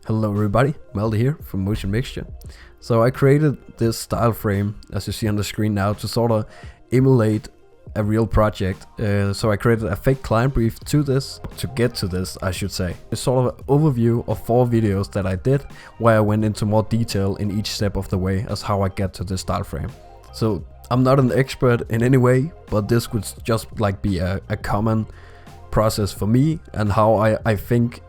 Hello everybody, Meldy here from Motion Mixture. So I created this style frame, as you see on the screen now, to sort of emulate a real project. So I created a fake client brief to get to this, I should say. It's sort of an overview of 4 videos that I did, where I went into more detail in each step of the way as how I get to this style frame. So I'm not an expert in any way, but this would just like be a common process for me and how I think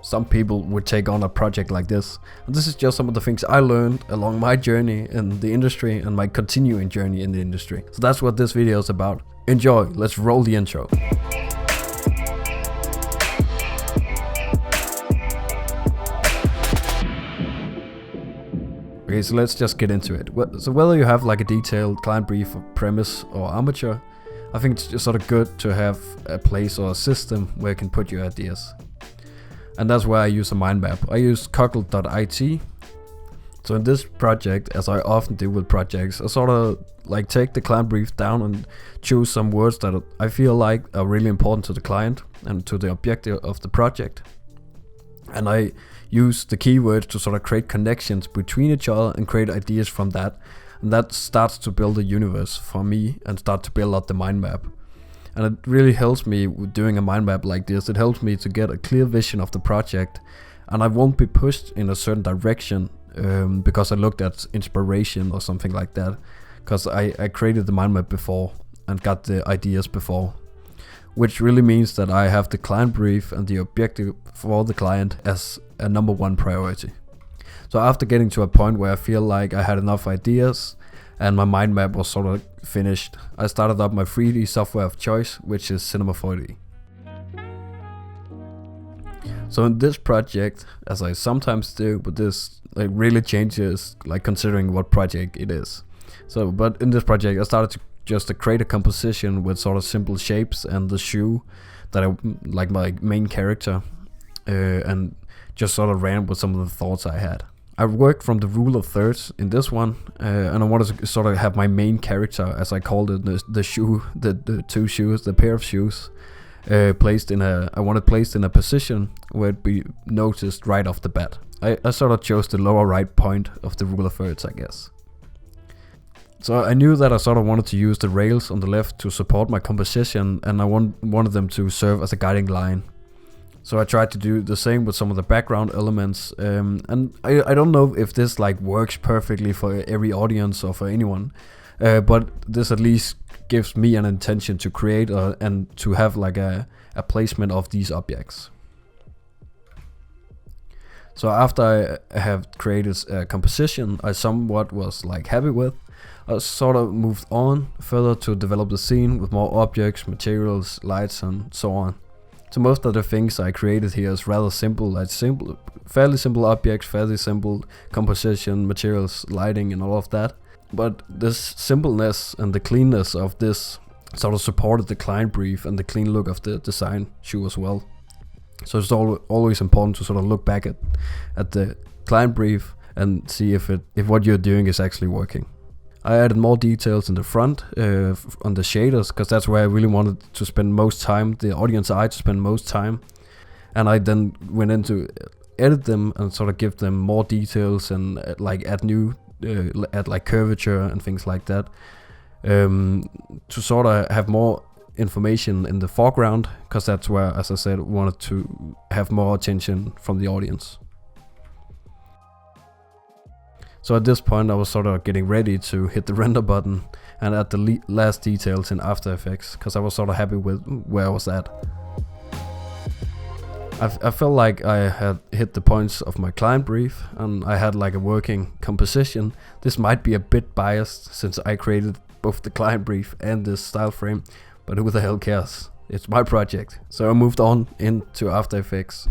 some people would take on a project like this. And this is just some of the things I learned along my journey in the industry and my continuing journey in the industry. So that's what this video is about. Enjoy, let's roll the intro. Okay, so let's just get into it. So whether you have like a detailed client brief or premise or amateur, I think it's just sort of good to have a place or a system where you can put your ideas. And that's where I use a mind map. I use cockle.it. So in this project, as I often do with projects, I sort of like take the client brief down and choose some words that I feel like are really important to the client and to the objective of the project. And I use the keywords to sort of create connections between each other and create ideas from that. And that starts to build a universe for me and start to build out the mind map. And it really helps me with doing a mind map like this. It helps me to get a clear vision of the project, and I won't be pushed in a certain direction because I looked at inspiration or something like that, because I created the mind map before and got the ideas before, which really means that I have the client brief and the objective for the client as a number 1 priority. So after getting to a point where I feel like I had enough ideas and my mind map was sort of finished, I started up my 3D software of choice, which is Cinema 4D. So in this project, as I sometimes do, but this like really changes like considering what project it is. So but in this project I started to create a composition with sort of simple shapes and the shoe that I like my main character, and just sort of ran with some of the thoughts I had. I worked from the rule of thirds in this one, and I wanted to sort of have my main character, as I called it, the shoe, the 2 shoes, the pair of shoes, placed in a position where it'd be noticed right off the bat. I sort of chose the lower right point of the rule of thirds, I guess. So I knew that I sort of wanted to use the rails on the left to support my composition, and I wanted them to serve as a guiding line. So I tried to do the same with some of the background elements, and I don't know if this like works perfectly for every audience or for anyone, but this at least gives me an intention to create and to have like a placement of these objects. So after I have created a composition I somewhat was like happy with, I sort of moved on further to develop the scene with more objects, materials, lights and so on. So most of the things I created here is rather simple, like fairly simple objects, fairly simple composition, materials, lighting and all of that. But this simpleness and the cleanness of this sort of supported the client brief and the clean look of the design shoe as well. So it's always important to sort of look back at the client brief and see if what you're doing is actually working. I added more details in the front on the shaders, because that's where I really wanted to spend most time, the audience eye to spend most time. And I then went in to edit them and sort of give them more details and like add like curvature and things like that, to sort of have more information in the foreground, because that's where, as I said, wanted to have more attention from the audience. So at this point I was sort of getting ready to hit the render button and add the last details in After Effects, because I was sort of happy with where I was at. I felt like I had hit the points of my client brief and I had like a working composition. This might be a bit biased since I created both the client brief and this style frame, but who the hell cares? It's my project. So I moved on into After Effects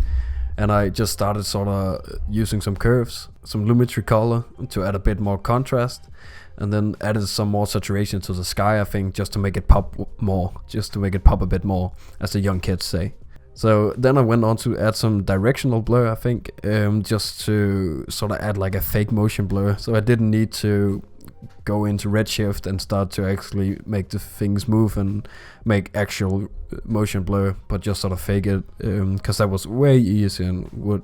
and I just started sort of using some curves, some lumetri color to add a bit more contrast, and then added some more saturation to the sky, I think, just to make it pop more, just to make it pop a bit more, as the young kids say. So then I went on to add some directional blur, I think, just to sort of add like a fake motion blur. So I didn't need to go into Redshift and start to actually make the things move and make actual motion blur, but just sort of fake it, because that was way easier and would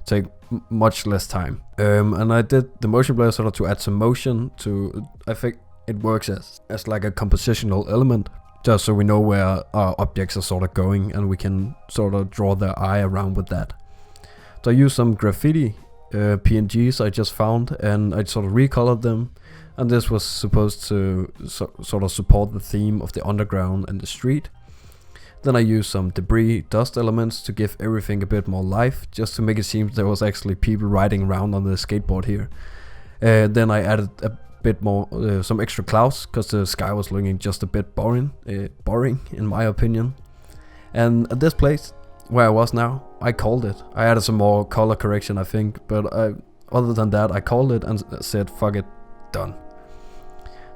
take much less time. And I did the motion blur sort of to add some motion to, I think it works as like a compositional element, just so we know where our objects are sort of going and we can sort of draw their eye around with that. So I used some graffiti PNGs I just found, and I sort of recolored them, and this was supposed to sort of support the theme of the underground and the street. Then I used some debris dust elements to give everything a bit more life, just to make it seem there was actually people riding around on the skateboard here. Then I added a bit more, some extra clouds, because the sky was looking just a bit boring in my opinion. And at this place where I was now, I called it. I added some more color correction, I think, but other than that, I called it and said, fuck it, done.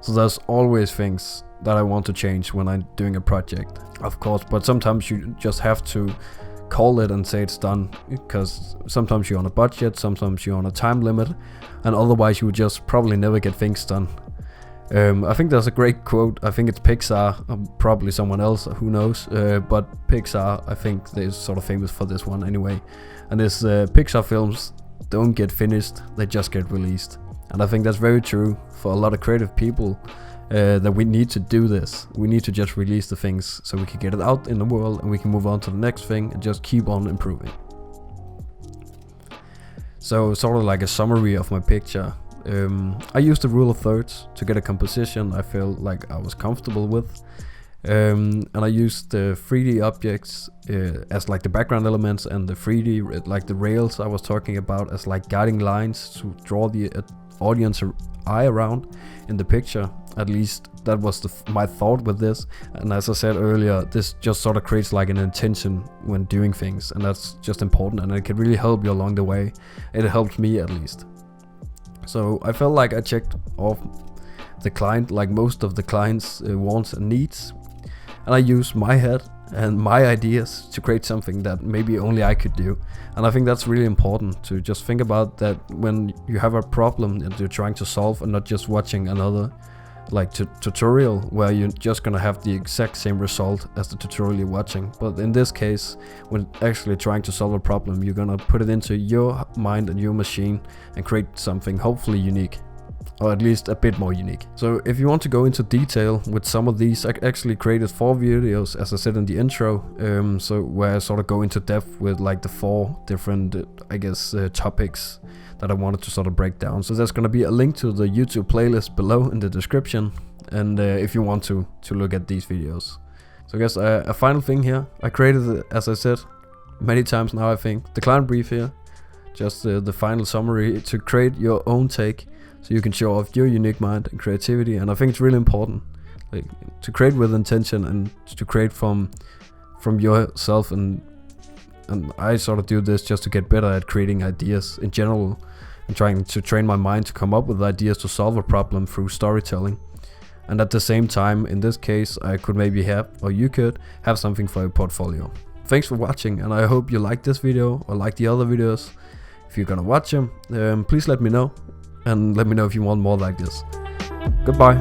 So there's always things that I want to change when I'm doing a project, of course, but sometimes you just have to call it and say it's done, because sometimes you're on a budget, sometimes you're on a time limit, and otherwise you would just probably never get things done. I think there's a great quote, I think it's PIXAR, probably someone else, who knows, but PIXAR, I think they're sort of famous for this one anyway, and this PIXAR films don't get finished, they just get released. And I think that's very true for a lot of creative people, that we need to do this. We need to just release the things so we can get it out in the world and we can move on to the next thing and just keep on improving. So sort of like a summary of my picture. I used the rule of thirds to get a composition I felt like I was comfortable with. And I used the 3D objects as like the background elements, and the 3D, like the rails I was talking about, as like guiding lines to draw the audience eye around in the picture. At least that was my thought with this, and as I said earlier, this just sort of creates like an intention when doing things, and that's just important, and it can really help you along the way. It helped me at least. So I felt like I checked off the client, like most of the client's wants and needs, and I used my head and my ideas to create something that maybe only I could do. And I think that's really important, to just think about that when you have a problem that you're trying to solve, and not just watching another like tutorial where you're just gonna have the exact same result as the tutorial you're watching. But in this case, when actually trying to solve a problem, you're gonna put it into your mind and your machine and create something hopefully unique, or at least a bit more unique. So if you want to go into detail with some of these, I actually created 4 videos, as I said in the intro, so where I sort of go into depth with like the 4 different topics that I wanted to sort of break down. So there's going to be a link to the YouTube playlist below in the description, and if you want to look at these videos. So I guess a final thing here, I created, as I said many times now, I think, the client brief here, just the final summary to create your own take, so you can show off your unique mind and creativity. And I think it's really important, like, to create with intention and to create from yourself. And I sort of do this just to get better at creating ideas in general, and trying to train my mind to come up with ideas to solve a problem through storytelling. And at the same time, in this case, I could maybe have, or you could have, something for your portfolio. Thanks for watching, and I hope you like this video or like the other videos. If you're gonna watch them, please let me know, and let me know if you want more like this. Goodbye.